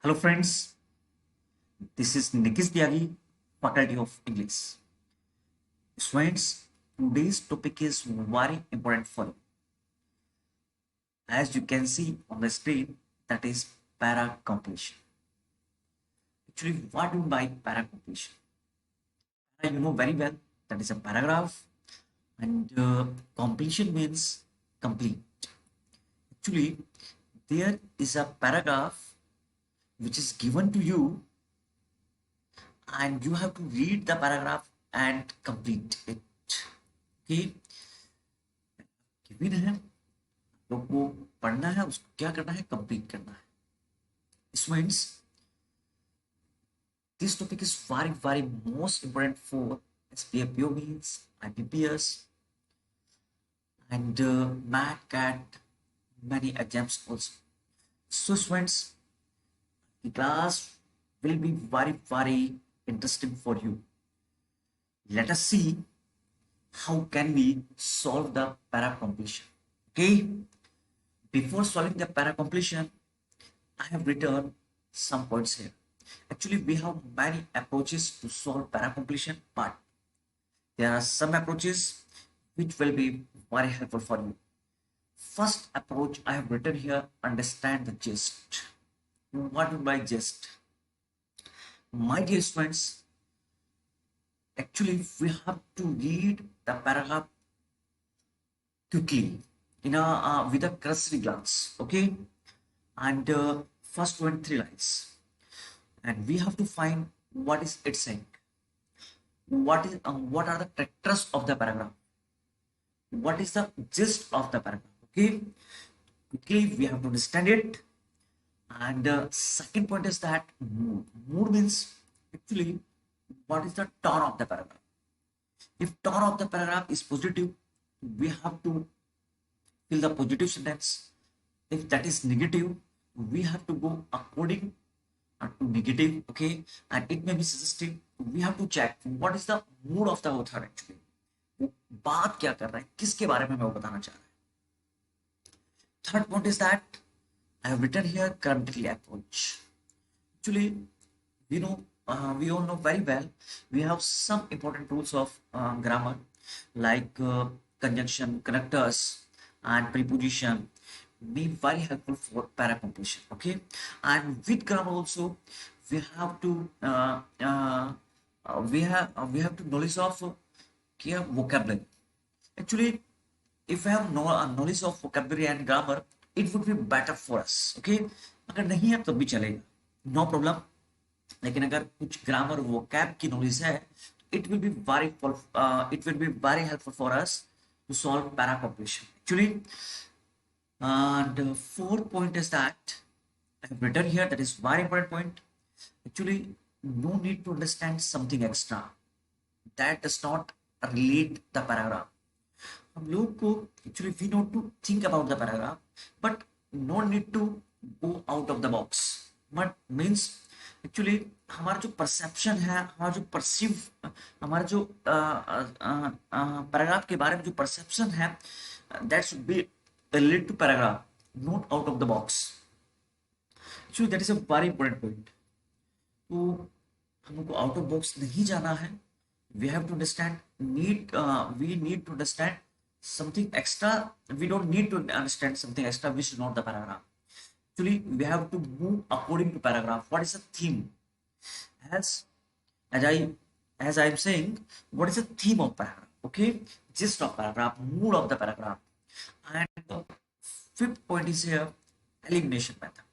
Hello friends, this is Nikis Tyagi, Faculty of English. Students, today's topic is very important for you. As you can see on the screen, that is para completion. Actually, what do you mean by para completion? You know very well that is a paragraph, and completion means complete. Actually, there is a paragraph which is given to you, and you have to read the paragraph and complete it. Okay, given है, लोग को पढ़ना है, उसको क्या करना है, complete करना है. Students, this topic is very most important for SPFPO means IPPS and MAT, CAT, many exams also. So students, the class will be very interesting for you. Let us see how can we solve the para completion. Okay, before solving the para completion, I have written some points here. Actually, we have many approaches to solve para completion, but there are some approaches which will be very helpful for you. First approach I have written here, understand the gist. What do you mean by gist? My dear friends, actually we have to read the paragraph quickly in a with a cursory glance, okay? And first 23 lines, and we have to find what is it saying. What are the characters of the paragraph? What is the gist of the paragraph? Okay, quickly we have to understand it. And second point is that mood. Mood means actually what is the tone of the paragraph. If tone of the paragraph is positive, we have to fill the positive sentence. If that is negative, we have to go according to negative. Okay, and it may be suggestive. We have to check what is the mood of the author actually. वो बात क्या कर रहा है, किसके बारे में वो बताना चाह रहा है. Third point is that I have written here grammatically approach. Actually, we all know very well. We have some important rules of grammar like conjunction, connectors, and preposition. Be very helpful for para completion. Okay, and with grammar also, we have to we have to knowledge of vocabulary. Actually, if I have no knowledge of vocabulary and grammar, it would be better for us. Okay, अगर नहीं है तब भी चलेगा, no problem. लेकिन अगर कुछ grammar vocab की नॉलेज है, it will be very helpful for us to solve para completion. Actually, and fourth point is that I have written here, that is very important point. Actually, no need to understand something extra that does not relate the paragraph. हम लोग को actually we need to think about the paragraph, but no need to go out of the box. But means actually हमारा जो perception है, हमारा जो perceive, हमारा जो paragraph के बारे में जो perception है, that should be related to paragraph, not out of the box. Actually that is a very important point. तो हमको out of box नहीं जाना है. We have to understand we need to understand something extra. We don't need to understand something extra which is not the paragraph. Actually, we have to move according to paragraph. What is the theme? As as I as I'm saying, what is the theme of paragraph? Okay, gist of paragraph, mood of the paragraph. And the fifth point is here, elimination method.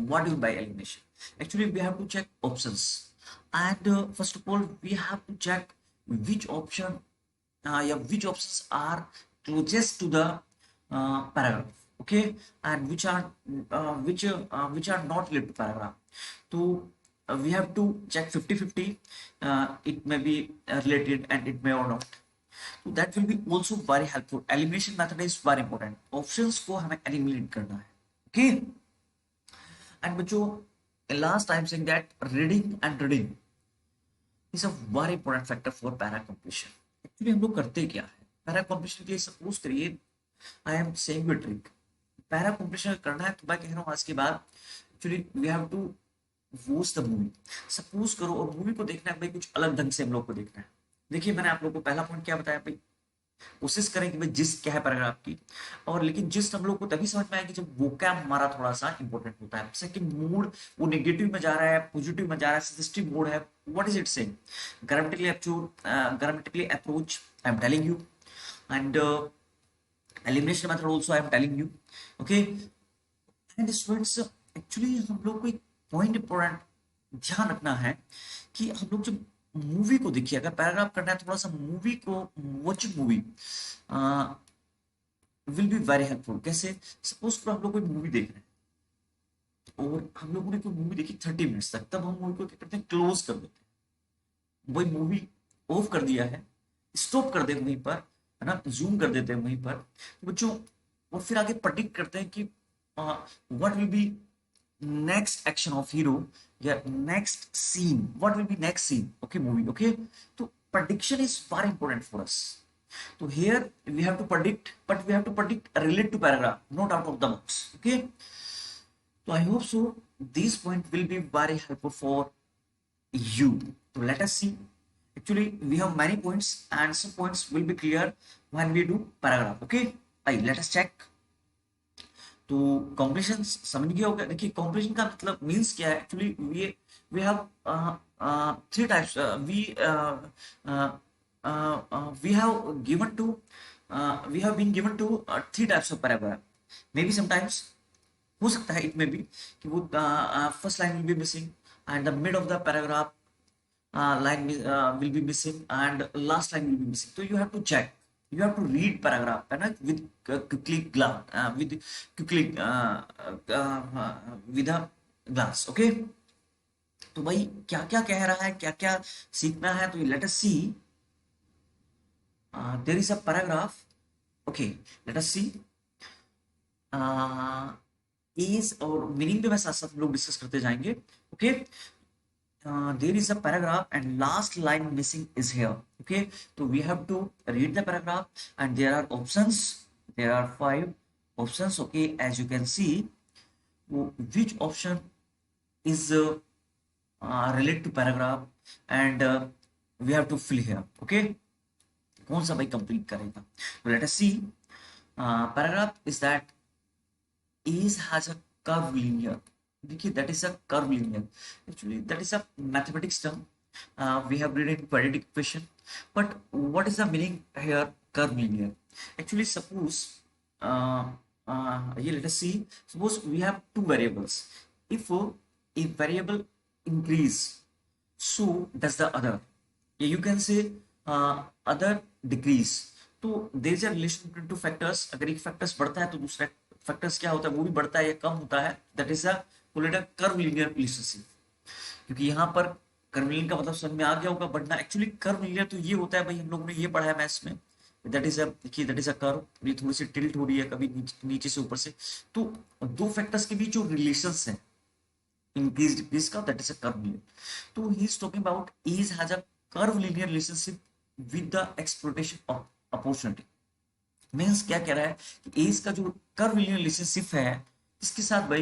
What do you mean by elimination? Actually, we have to check options. And first of all, we have to check which option, which options are closest to the paragraph. Okay, and which are not related to paragraph. So we have to check 50-50. It may be related and it may or not. So that will be also very helpful. Elimination method is very important. Options को हमें eliminate करना है. Okay. And बच्चों, last I'm saying that reading is a very important factor for para completion. Actually हम लोग करते क्या है para completion के लिए? सपोज करिए I am saying you a trick. para completion करना है तो मैं कह रहा हूँ आज के बाद actually we have to watch the movie. Suppose करो, और मूवी को देखना है भाई कुछ अलग ढंग से हम लोग को देखना है। देखिए मैंने आप लोग को पहला पॉइंट क्या बताया भाई, कोशिश करें कि भाई जिस क्या है पैराग्राफ की, और लेकिन जिस हम लोग को तभी समझ में आएगी जब वोकैब हमारा थोड़ा सा इंपॉर्टेंट होता है। सेकंड, मूड वो नेगेटिव में जा रहा है, पॉजिटिव में जा रहा है, सजेस्टिव मोड है, what is it saying, grammatically approach I am telling you, and elimination method also I am telling you. Okay, and students actually हम लोग को एक पॉइंट इंपॉर्टेंट ध्यान रखना है कि हम लोग जब मूवी को देखिए, अगर पैराग्राफ करना है थोड़ा सा मूवी को, watching movie will be very helpful. कैसे, सपोज करो हम लोग कोई मूवी देख रहे हैं और हम लोगों ने कोई मूवी देखी 30 मिनट्स तक, तब हम मूवी को क्या करते हैं, क्लोज कर देते हैं। वही मूवी ऑफ कर दिया है, स्टॉप कर दे वहीं पर, है ना, जूम कर देते हैं वहीं पर, तो बच्चों और फिर आगे प्रेडिक्ट करते हैं कि what will be next action of hero या next scene, what will be next scene, okay movie, okay. तो prediction is very important for us. So here we have to predict, but we have to predict relate to paragraph, not out of the box, okay. So I hope so this point will be very helpful for you. So let us see, actually we have many points and some points will be clear when we do paragraph, okay. Let us check. तो compression समझ गया होगा। देखिए compression का मतलब means क्या है, actually we have three types, we have given two we have been given two three types of paragraph. May be sometimes हो सकता है, इट मे बी कि वो first line will be missing and the mid of the paragraph line will be missing and last line will be missing. So you have to check, you have to read paragraph है ना, with quickly with a glance, okay. तो भाई क्या क्या कह रहा है, क्या क्या सीखना है, तो let us see. There is a paragraph, okay, let us see. is और मीनिंग भी मैं साथ साथ लोग डिस्कस करते जाएंगे, okay. There is a paragraph and last line missing is here, okay. So we have to read the paragraph and there are options, there are 5 options, okay. As you can see, which option is related to paragraph and we have to fill here, okay. कौन सा भाई complete करेगा, so let us see. Paragraph is that is has a curved linear. देखिए that is a curved linear, actually that is a mathematics term, we have read in quadratic equation, but what is the meaning here, curved linear. Actually suppose here let us see, suppose we have two variables, if a variable increase, so does the other, yeah, you can say other decrease. तो there is a relation between two factors, अगर एक factors बढ़ता है तो दूसरा factors क्या होता है, वो भी बढ़ता है या कम होता है, that is a curve linear relationship. क्योंकि यहाँ पर कर्व लीनियर का मतलब समझ में आ गया होगा, बढ़ना। एक्चुअली कर्व लीनियर तो ये होता है भाई, हम लोगों ने ये पढ़ा है मैथ्स में, दैट इज अ, देखिए दैट इज अ कर्व, ये थोड़ी सी टिल्ट हो रही है कभी नीचे से ऊपर से, तो दो फैक्टर्स के बीच जो रिलेशंस है इंक्रीज डिक्रीज का, that is a curve linear. तो he is talking about is has a curve linear relationship with the exploitation of opportunity. Means क्या कह रहा है कि एज का जो कर्व लीनियर रिलेशनशिप है इसके साथ भाई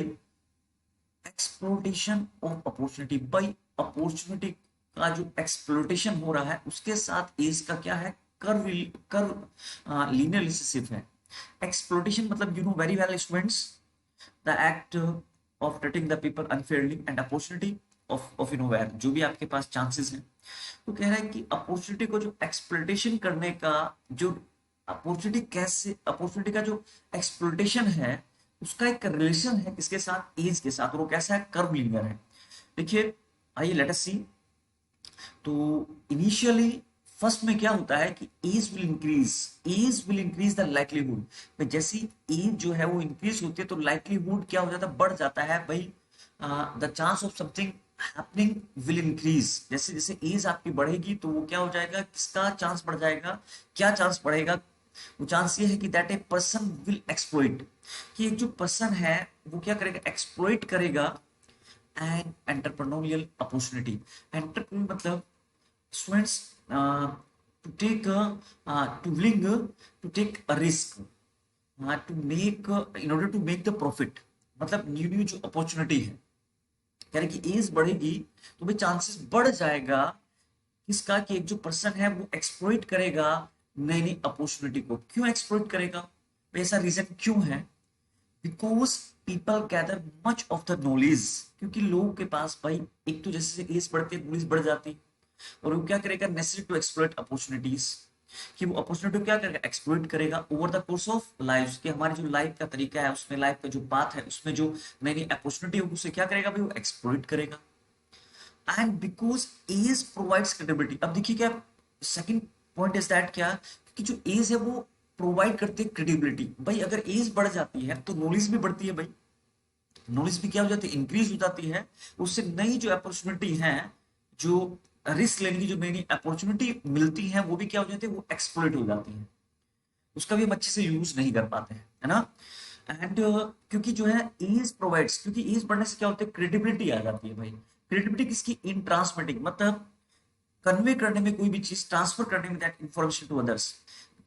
exploitation of opportunity, by opportunity का जो एक्सप्लोइटेशन हो रहा है उसके साथ एज का क्या है, कर्व लीनियर रिलेशनशिप है। एक्सप्लोइटेशन मतलब you know very well students, the act of treating the people unfairly and opportunity of you know where, जो भी आपके पास चांसेस हैं। तो कह रहा है कि अपॉर्चुनिटी को जो एक्सप्लोइटेशन करने का जो अपॉर्चुनिटी, कैसे अपॉर्चुनिटी का जो एक्सप्लोइटेशन है उसका एक रिलेशन है किसके साथ, एज के साथ, और वो कैसा है, कर्व लीनियर है। देखिए आइए लेट अस सी। तो इनिशियली फर्स्ट में क्या होता है कि age will increase the likelihood. जैसी एज जो है वो इंक्रीज होती है तो लाइक्लीहुड क्या हो जाता है, बढ़ जाता है भाई, the chance of something happening will increase. जैसे जैसे एज आपकी बढ़ेगी तो वो क्या हो जाएगा, किसका चांस बढ़ जाएगा, क्या चांस बढ़ेगा, वो चांस ये है कि that a person will exploit, कि एक जो पर्सन है वो क्या करेगा, एक्सप्लॉइट करेगा एन एंटरप्रेन्योरियल अपॉर्चुनिटी। एंटरप्रेन्योर मतलब students to take to willing to take a risk, to make in order to make the profit, मतलब न्यू न्यू जो अपॉर्चुनिटी है कह रहे कि एज बढ़ेगी तो भाई चांसेस बढ़ जाएगा किसका, कि एक जो पर्सन है वो एक्सप्लॉइट करेगा नई नई अपॉर्चुनिटी को। क्यों एक्सप्लॉइट करेगा, ऐसा रीजन क्यों है, because people gather much of the knowledge. क्योंकि लोगों के पास भाई एक तो जैसे एज बढ़ती है नॉलेज बढ़ जाती है, और वो क्या करेगा, नेसेसरी टू एक्सप्लॉइट अपॉर्चुनिटीज, कि वो अपॉर्चुनिटी को क्या करेगा, एक्सप्लॉइट करेगा over the course of life, कि हमारी जो लाइफ का तरीका है उसमें, लाइफ का जो पाथ है उसमें जो नई नई अपॉर्चुनिटी होगी उसे क्या करेगा भाई, वो एक्सप्लॉइट करेगा। And because age provides credibility. अब देखिए क्या सेकंड पॉइंट इज दैट, क्या कि जो एज है वो प्रोवाइड करती है क्रेडिबिलिटी। भाई अगर एज बढ़ जाती है तो नॉलेज भी बढ़ती है भाई, नॉलेज भी क्या हो जाती है, इंक्रीज हो जाती है। उससे नई जो अपॉर्चुनिटी है, जो रिस्क लेने की जो नई नई अपॉर्चुनिटी मिलती है वो भी क्या हो जाती है, वो एक्सप्लॉइट हो जाती है, उसका भी हम अच्छे से यूज नहीं कर पाते हैं, है ना। एंड क्योंकि जो है एज प्रोवाइड्स, क्योंकि एज बढ़ने से क्या होता है, क्रेडिबिलिटी आ जाती है भाई। क्रेडिबिलिटी किसकी, इन ट्रांसमिटिंग, मतलब कन्वे करने में, कोई भी चीज ट्रांसफर करने में दैट इंफॉर्मेशन टू अदर्स।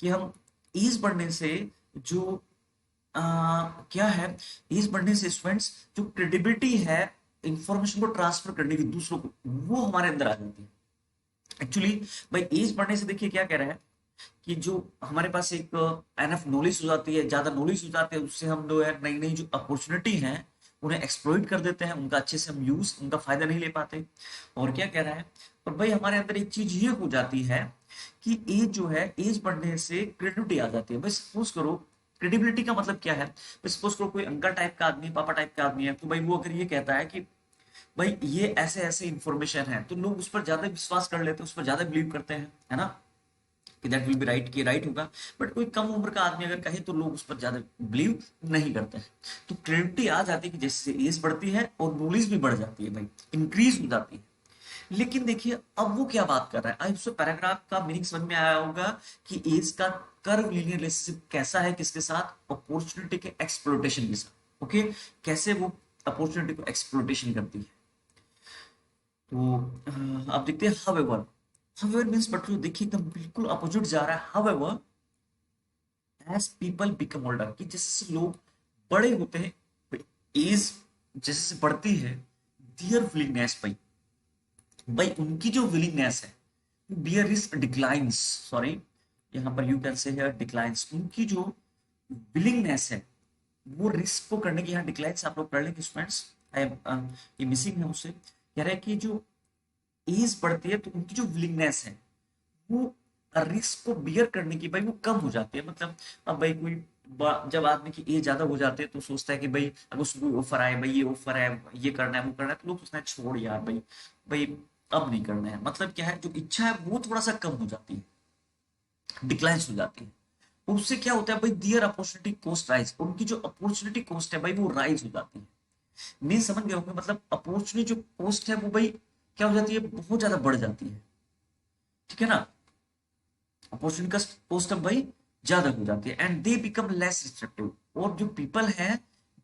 कि हम एज बढ़ने से जो क्या है, एज बढ़ने से स्टूडेंट्स जो क्रेडिबिलिटी है इंफॉर्मेशन को ट्रांसफर करने की दूसरों को, वो हमारे अंदर आ जाती है। एक्चुअली भाई एज बढ़ने से देखिए क्या कह रहा है, कि जो हमारे पास एक एनफ नॉलेज हो जाती है, ज्यादा नॉलेज हो जाती है, उससे हम जो है नई नई जो अपॉर्चुनिटी है उन्हें एक्सप्लॉइट कर देते हैं, उनका अच्छे से हम यूज, उनका फायदा नहीं ले पाते। और क्या कह रहा है, और भाई हमारे अंदर एक चीज ये हो जाती है कि एज जो है, एज बढ़ने से क्रेडिबिलिटी आ जाती है। भाई सपोज करो, क्रेडिबिलिटी का मतलब क्या है, भाई सपोज करो कोई अंकल टाइप का आदमी, पापा टाइप का आदमी है, तो भाई वो अगर ये कहता है कि भाई ये ऐसे ऐसे इंफॉर्मेशन है, तो लोग उस पर ज्यादा विश्वास कर लेते हैं, उस पर ज्यादा बिलीव करते हैं, है ना, कि दैट विल बी राइट, कि राइट होगा। बट कोई कम उम्र का आदमी अगर कहे तो लोग उस पर ज्यादा बिलीव नहीं करते हैं। तो क्रेडिबिलिटी आ जाती है कि जैसे एज बढ़ती है और नॉलेज भी बढ़ जाती है भाई, इंक्रीज हो जाती है। लेकिन देखिए अब वो क्या बात कर रहा है, आई उससे पैराग्राफ का मीनिंग समझ में आया होगा कि एज का कर्व लीनियर रिलेशनशिप कैसा है, किसके साथ, अपॉर्चुनिटी के एक्सप्लोइटेशन के साथ। ओके, कैसे वो अपॉर्चुनिटी को एक्सप्लोइटेशन करती है। तो आप देखते हैं हाउएवर, हाउएवर मींस बट देखिए एकदम बिल्कुल अपोजिट जा रहा है। However age people become older, कि जैसे लोग बड़े होते हैं, एज जैसे बढ़ती है, देयर विलिंगनेस भाई, उनकी जो विलिंगनेस है, बियर रिस्क डिक्लाइंस, सॉरी यहाँ पर you can say here declines, उनकी जो विलिंगनेस है वो रिस्क को करने की, यहाँ डिक्लाइंस आप लोग कर लेंगे स्टूडेंट्स, ये मिसिंग है उससे। कह रहे हैं कि जो एज बढ़ती है तो उनकी जो विलिंगनेस है वो रिस्क को बियर करने की भाई वो कम हो जाती है। मतलब अब भाई कोई जब आदमी की एज ज्यादा हो जाती है तो सोचता है कि भाई अगर उसको कोई ऑफर आए, भाई ये ऑफर है, ये करना है, वो करना है, तो लोग सोचते हैं छोड़ यार भाई, भाई अब नहीं करना है। मतलब क्या है, जो इच्छा है वो थोड़ा सा कम हो जाती है, डिक्लाइंस हो जाती है। उससे क्या होता है भाई, दियर अपॉर्चुनिटी कॉस्ट राइज, उनकी जो अपॉर्चुनिटी कॉस्ट है भाई वो राइज हो जाती है। नहीं समझ गए होंगे, मतलब अपॉर्चुनिटी जो कॉस्ट है वो भाई क्या हो जाती है, बहुत ज्यादा बढ़ जाती है, ठीक है ना। अपॉर्चुनिटी का कॉस्ट अब भाई ज्यादा हो जाती है, and they become less restrictive, और जो पीपल है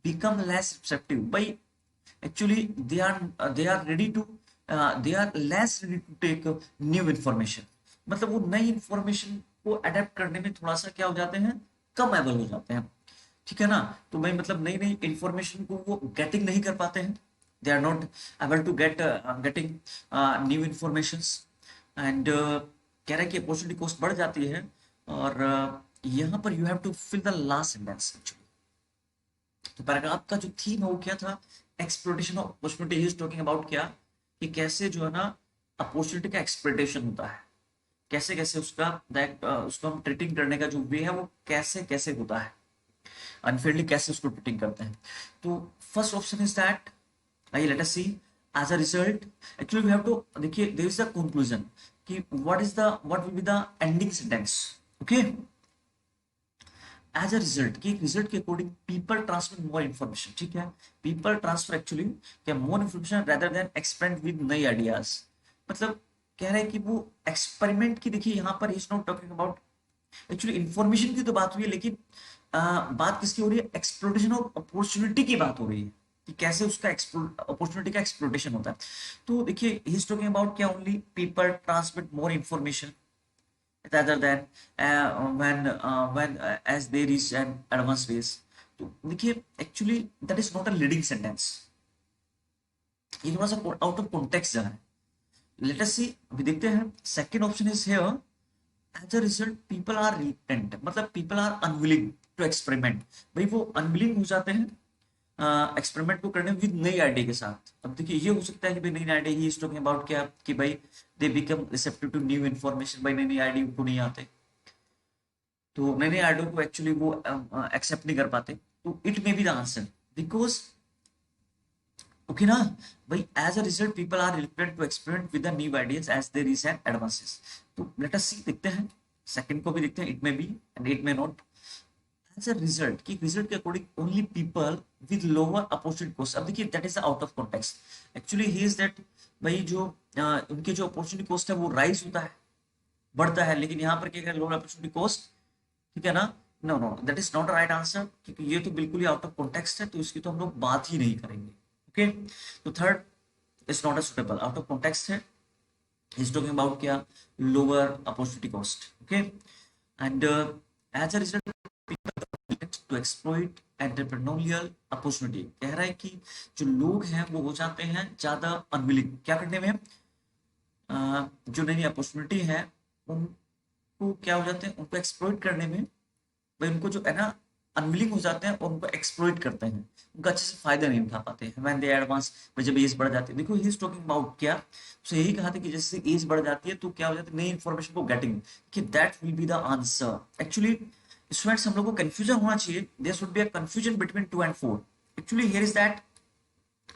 बिकम लेस रिस्ट्रिक्टिव भाई। Actually they are ready to, they are less ready to take new information, मतलब वो नई इंफॉर्मेशन को अडेप्ट करने में थोड़ा सा क्या हो जाते हैं, कम एबल हो जाते हैं, ठीक है ना। तो भाई मतलब नई नई इंफॉर्मेशन को वो गेटिंग नहीं कर पाते हैं, they are not able to getting new information. And कह रहा है कि अपॉर्चुनिटी कॉस्ट बढ़ जाती है। और यहाँ पर you have to fill the last sentence actually. तो पैराग्राफ का जो थीम है वो क्या था, exploitation of opportunity, he is talking about क्या, कि कैसे जो है ना अपॉर्चुनिटी का एक्सप्लोइटेशन होता है, कैसे कैसे उसका दैट उसको हम ट्रीटिंग करने का जो वे है वो कैसे कैसे होता है, अनफेयरली कैसे उसको ट्रीटिंग करते हैं। तो फर्स्ट ऑप्शन इज दैट, आइए let us see, as a result, actually we have to, देखिए देयर इज द कंक्लूजन, कि what will be the ending sentence. Okay, as a result, कि रिजल्ट के according people transfer more information, ठीक है, people transfer actually क्या more information rather than experiment with नई ideas. मतलब कह रहे हैं कि वो एक्सपेरिमेंट की, देखिए यहाँ पर is not talking about, actually information की तो बात हुई है, लेकिन बात किसकी हो रही है, एक्सप्लोरेशन ऑफ अपॉर्चुनिटी की बात हो रही है, कि कैसे उसका अपॉर्चुनिटी का एक्सप्लोरेशन होता है। तो देखिए ही इज टॉकिंग अबाउट क्या, only people transmit more information rather than when as they reach an advanced phase। तो देखिए actually that is not a leading sentence, ये थोड़ा सा आउट ऑफ कॉन्टेक्स्ट जा रहा है। लेट अस सी, अभी देखते हैं। Second option is here, as a result people are reluctant, मतलब people are unwilling to experiment. भाई वो अनविलिंग हो जाते हैं एक्सपेरिमेंट को करने विद नई आइडिया के साथ। अब देखिए ये हो सकता है कि भाई नई idea, he is talking about क्या, कि भाई they become receptive to new information, भाई नई नई आइडिया उनको नहीं आते, तो नए नए आइडिया को एक्चुअली वो एक्सेप्ट नहीं कर पाते। तो it may be the answer, because okay ना भाई, as a result people are reluctant to experiment with the new ideas as they reach and advances. तो लेट अस सी, देखते हैं सेकंड को भी देखते हैं, it may be and it may not. As a result, कि result के according only people with lower opportunity cost. अब देखिए that is out of context. Actually he is that, भाई जो उनके जो अपॉर्चुनिटी कॉस्ट है वो राइज होता है, बढ़ता है, लेकिन यहाँ पर क्या है, लोअर अपॉर्चुनिटी कॉस्ट, ठीक है ना। No no, that is not right answer, क्योंकि ये तो बिल्कुल ही आउट ऑफ कॉन्टेक्स्ट है, तो इसकी तो हम लोग बात ही नहीं करेंगे। ओके, तो third is not a suitable, out of context है। इज टॉकिंग अबाउट क्या, lower opportunity cost. Okay, and as a result to exploit entrepreneurial opportunity, कह रहा है कि जो लोग हैं वो हो जाते हैं ज्यादा अनविलिंग क्या करने में, जो नई अपॉर्चुनिटी है उनको क्या हो जाते हैं, उनको एक्सप्लॉइट करने में, भाई उनको जो है ना अनविलिंग हो जाते हैं और उनको एक्सप्लॉइट करते हैं, उनका अच्छे से फायदा नहीं उठा पाते हैं व्हेन दे एडवांस, जब एज बढ़ जाती है। देखो ही इज टॉकिंग अबाउट क्या, तो यही कहा था कि जैसे एज बढ़ जाती है तो क्या हो जाता है, नई इन्फॉर्मेशन को गेटिंग, कि that will be the answer. Actually students, हम लोग को कंफ्यूजन होना चाहिए, there should be a confusion between 2 and 4। Actually here is that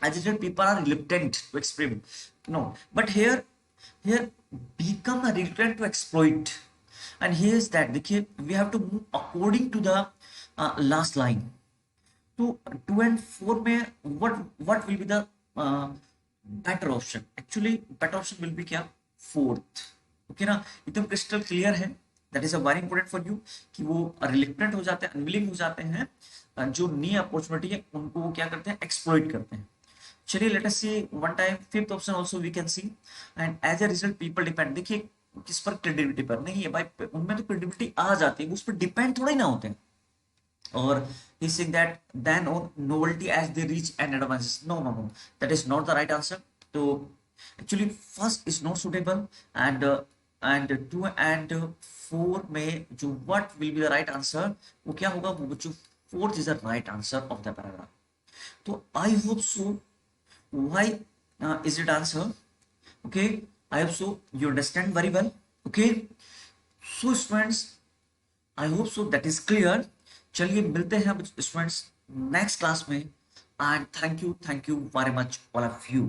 as I said, people are reluctant to experiment. No, but here become a reluctant to exploit. And here is that देखिए, we have to move according to the last line. तो 2 and 4 में what will be the uh, better option? Actually, better option will be क्या, fourth. Okay ना, एकदम crystal clear है। That is a very important for you, कि वो reluctant हो जाते हैं, अनविलिंग हो जाते हैं, जो नई अपॉर्चुनिटी है उनको वो क्या करते हैं, एक्सप्लॉइट करते हैं। चलिए let us see one time fifth option also we can see, and as a result people depend. देखिए किस पर, क्रेडिबिलिटी पर नहीं है भाई, उनमें तो क्रेडिबिलिटी आ जाती है, उस पर डिपेंड थोड़ा ही ना होते हैं। और he saying that then on novelty as they reach and advances, no no no, that is not the right answer। तो actually first is not suitable, and 2 and 4 में जो what will be the right answer, वो क्या होगा, वो बच्चों fourth is the right answer of the paragraph। तो I hope so, why is it answer? Okay, I hope so you understand very well। okay, so students, I hope so that is clear. चलिए मिलते हैं students next class में, and thank you very much all of you.